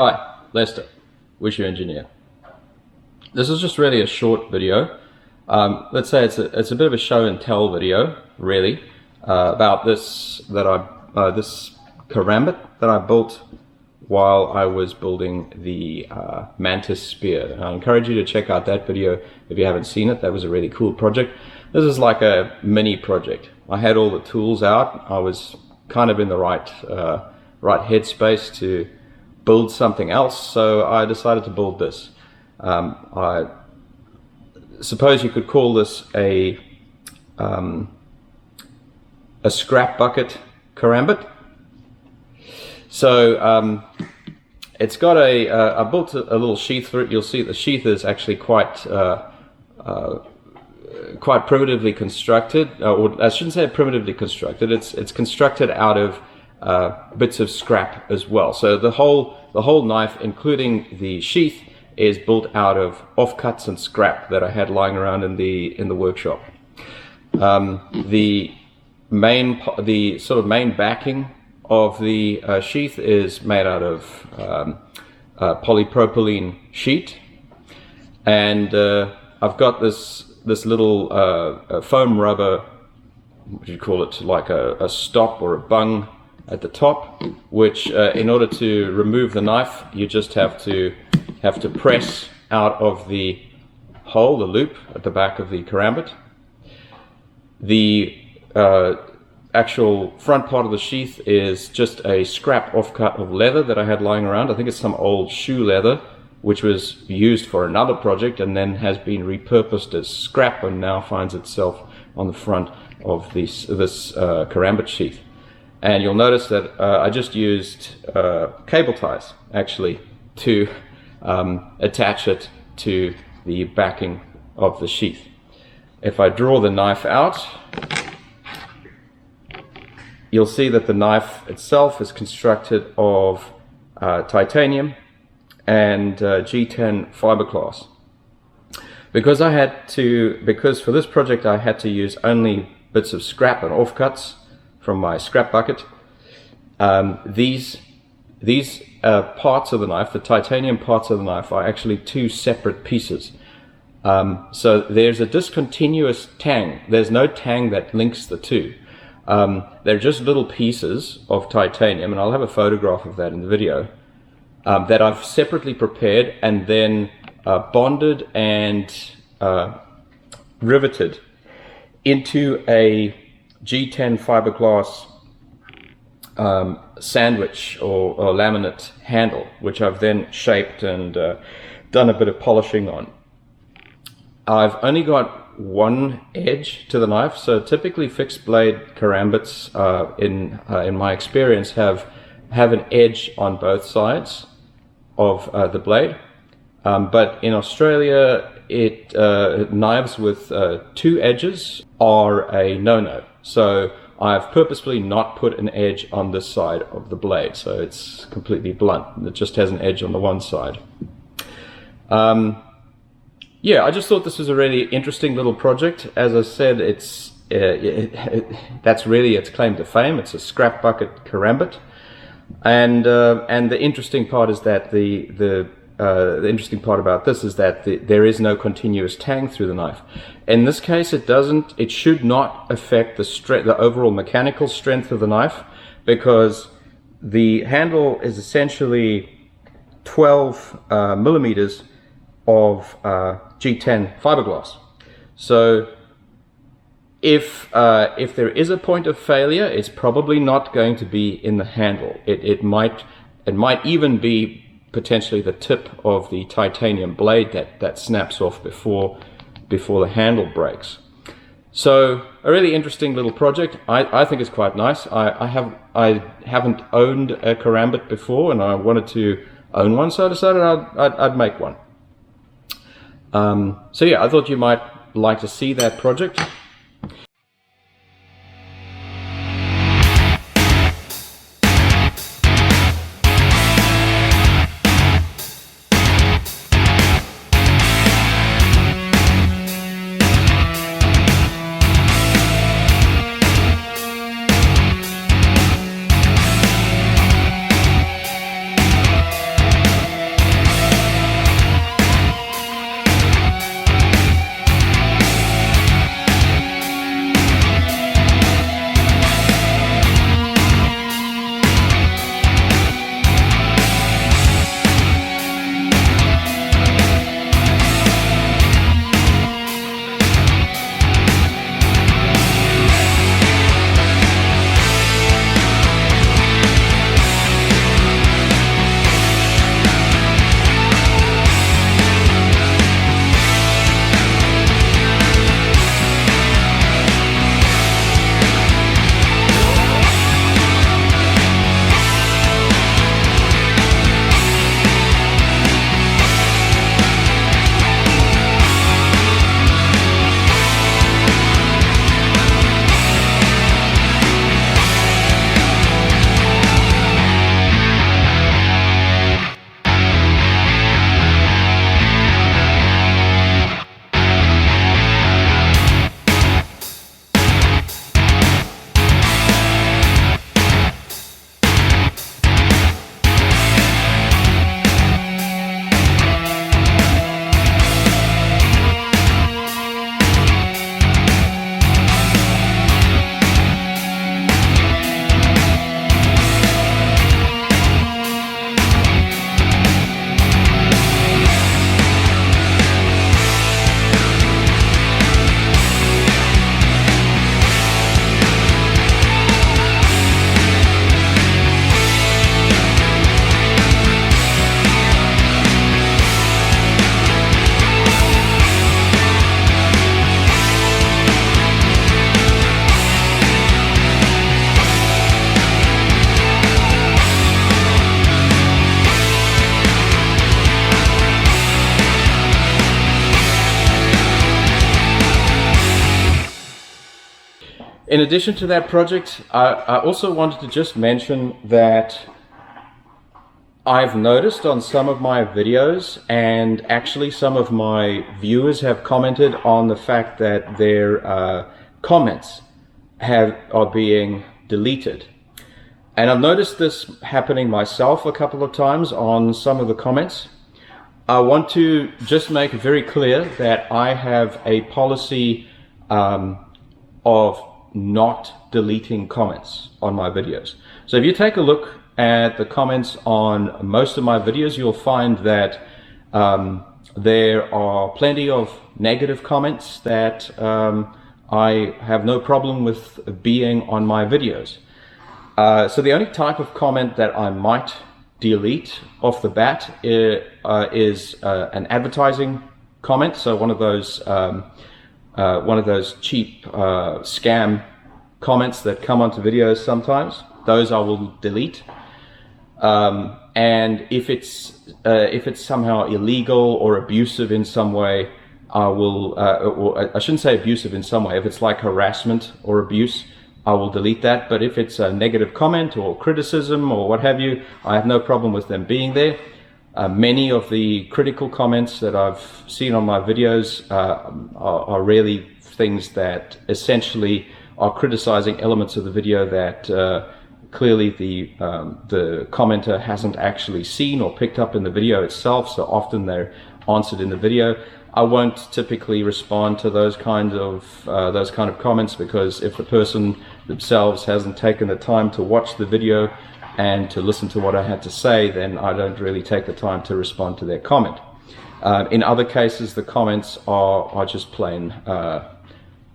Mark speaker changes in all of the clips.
Speaker 1: Hi, Lester, Wish You Engineer. This is just really a short video. Let's say it's a bit of a show and tell video, really, about this Karambit that I built while I was building the Mantis Spear. And I encourage you to check out that video if you haven't seen it. That was a really cool project. This is like a mini project. I had all the tools out. I was kind of in the right headspace to build something else, so I decided to build this. I suppose you could call this a scrap bucket Karambit. So it's got I built a little sheath for it. You'll see the sheath is actually quite primitively constructed, or I shouldn't say primitively constructed. It's constructed out of bits of scrap as well. So the whole knife, including the sheath, is built out of offcuts and scrap that I had lying around in the workshop. The sort of main backing of the sheath is made out of polypropylene sheet, and I've got this little foam rubber, what do you call it, like a stop or a bung at the top, which in order to remove the knife, you just have to press out of the hole, the loop at the back of the Karambit. The actual front part of the sheath is just a scrap offcut of leather that I had lying around. I think it's some old shoe leather which was used for another project and then has been repurposed as scrap and now finds itself on the front of this Karambit sheath. And you'll notice that I just used cable ties actually to attach it to the backing of the sheath. If I draw the knife out, you'll see that the knife itself is constructed of titanium and G10 fiberglass. Because for this project I had to use only bits of scrap and offcuts from my scrap bucket, these parts of the knife, the titanium parts of the knife, are actually two separate pieces. So there's a discontinuous tang. There's no tang that links the two. They're just little pieces of titanium, and I'll have a photograph of that in the video, that I've separately prepared and then bonded and riveted into a G10 fiberglass sandwich or laminate handle, which I've then shaped and done a bit of polishing on. I've only got one edge to the knife, so typically fixed blade Karambits in my experience have an edge on both sides of the blade, but in Australia knives with two edges are a no-no. So I've purposefully not put an edge on this side of the blade, so it's completely blunt. It just has an edge on the one side. Yeah, I just thought this was a really interesting little project. As I said, that's really its claim to fame. It's a scrap bucket Karambit, and the interesting part is that the interesting part about this is that there is no continuous tang through the knife. In this case, it should not affect the overall mechanical strength of the knife, because the handle is essentially 12 millimeters of G10 fiberglass. So if there is a point of failure, it's probably not going to be in the handle. It might even be potentially the tip of the titanium blade that snaps off before the handle breaks. So a really interesting little project. I think it's quite nice. I haven't owned a Karambit before, and I wanted to own one, so I decided I'd make one. So yeah, I thought you might like to see that project. In addition to that project, I also wanted to just mention that I've noticed on some of my videos, and actually some of my viewers have commented on the fact that their comments are being deleted. And I've noticed this happening myself a couple of times on some of the comments. I want to just make it very clear that I have a policy of not deleting comments on my videos. So if you take a look at the comments on most of my videos, you'll find that there are plenty of negative comments that I have no problem with being on my videos. So the only type of comment that I might delete off the bat is an advertising comment. So one of those cheap scam comments that come onto videos sometimes. Those I will delete. And if it's somehow illegal or abusive in some way, I will, or I shouldn't say abusive in some way. If it's like harassment or abuse, I will delete that. But if it's a negative comment or criticism or what have you, I have no problem with them being there. Many of the critical comments that I've seen on my videos are really things that essentially are criticizing elements of the video that clearly the commenter hasn't actually seen or picked up in the video itself. So often they're answered in the video. I won't typically respond to those kind of comments, because if the person themselves hasn't taken the time to watch the video and to listen to what I had to say, then I don't really take the time to respond to their comment. In other cases, the comments are just plain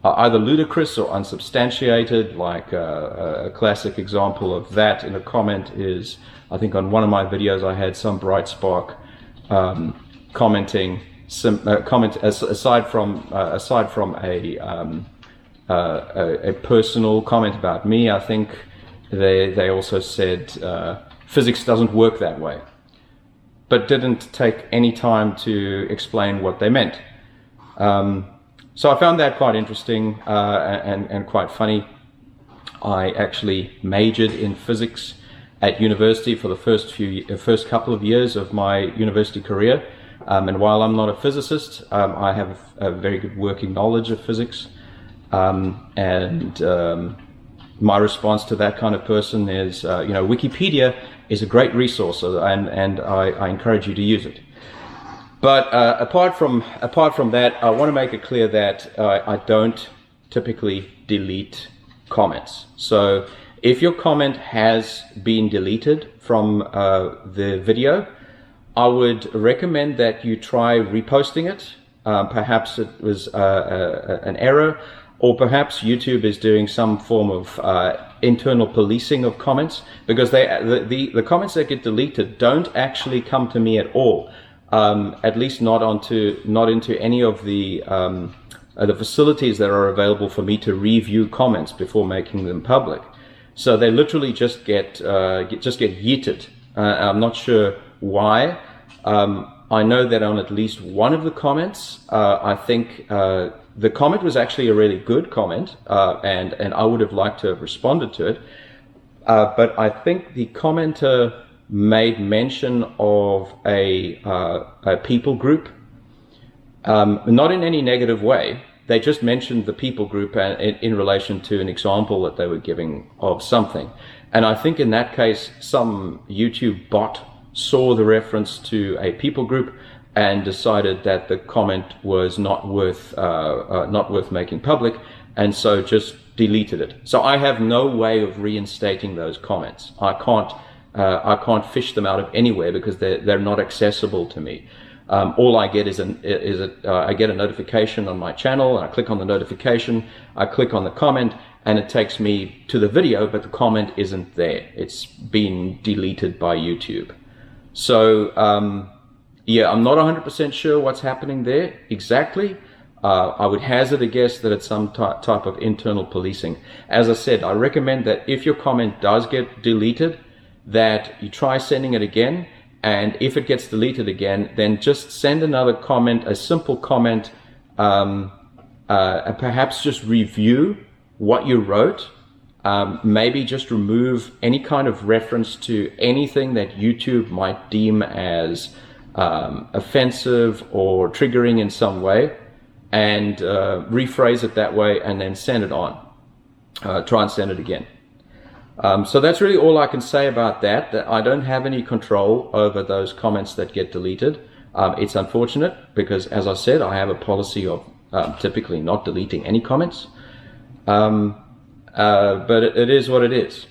Speaker 1: either ludicrous or unsubstantiated. Like a classic example of that in a comment is, I think on one of my videos I had some bright spark commenting aside from a personal comment about me. I think they also said physics doesn't work that way, but didn't take any time to explain what they meant. So I found that quite interesting and quite funny. I actually majored in physics at university for the first couple of years of my university career. And while I'm not a physicist, I have a very good working knowledge of physics. My response to that kind of person is, Wikipedia is a great resource, and I encourage you to use it. But apart from that, I want to make it clear that I don't typically delete comments. So if your comment has been deleted from the video, I would recommend that you try reposting it. Perhaps it was an error, or perhaps YouTube is doing some form of internal policing of comments, because the comments that get deleted don't actually come to me at all. At least not into any of the facilities that are available for me to review comments before making them public. So they literally just get yeeted. I'm not sure why. I know that on at least one of the comments, I think the comment was actually a really good comment, and I would have liked to have responded to it. But I think the commenter made mention of a people group, not in any negative way. They just mentioned the people group in relation to an example that they were giving of something. And I think in that case, some YouTube bot saw the reference to a people group and decided that the comment was not worth making public, and so just deleted it. So I have no way of reinstating those comments. I can't fish them out of anywhere because they're not accessible to me. All I get I get a notification on my channel, and I click on the notification, I click on the comment, and it takes me to the video, but the comment isn't there. It's been deleted by YouTube. So yeah, I'm not 100% sure what's happening there exactly. I would hazard a guess that it's some type of internal policing. As I said, I recommend that if your comment does get deleted, that you try sending it again, and if it gets deleted again, then just send another comment, a simple comment, perhaps just review what you wrote. Maybe just remove any kind of reference to anything that YouTube might deem as offensive or triggering in some way, and rephrase it that way, and then send it on. Try and send it again. So that's really all I can say about that. That I don't have any control over those comments that get deleted. It's unfortunate because, as I said, I have a policy of typically not deleting any comments. But it is what it is.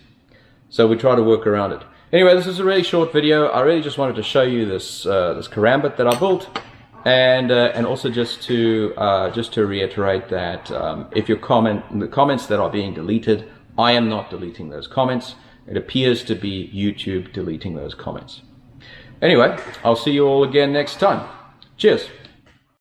Speaker 1: So we try to work around it. Anyway, this is a really short video. I really just wanted to show you this this Karambit that I built, and also just to reiterate that if the comments that are being deleted, I am not deleting those comments. It appears to be YouTube deleting those comments. Anyway, I'll see you all again next time. Cheers.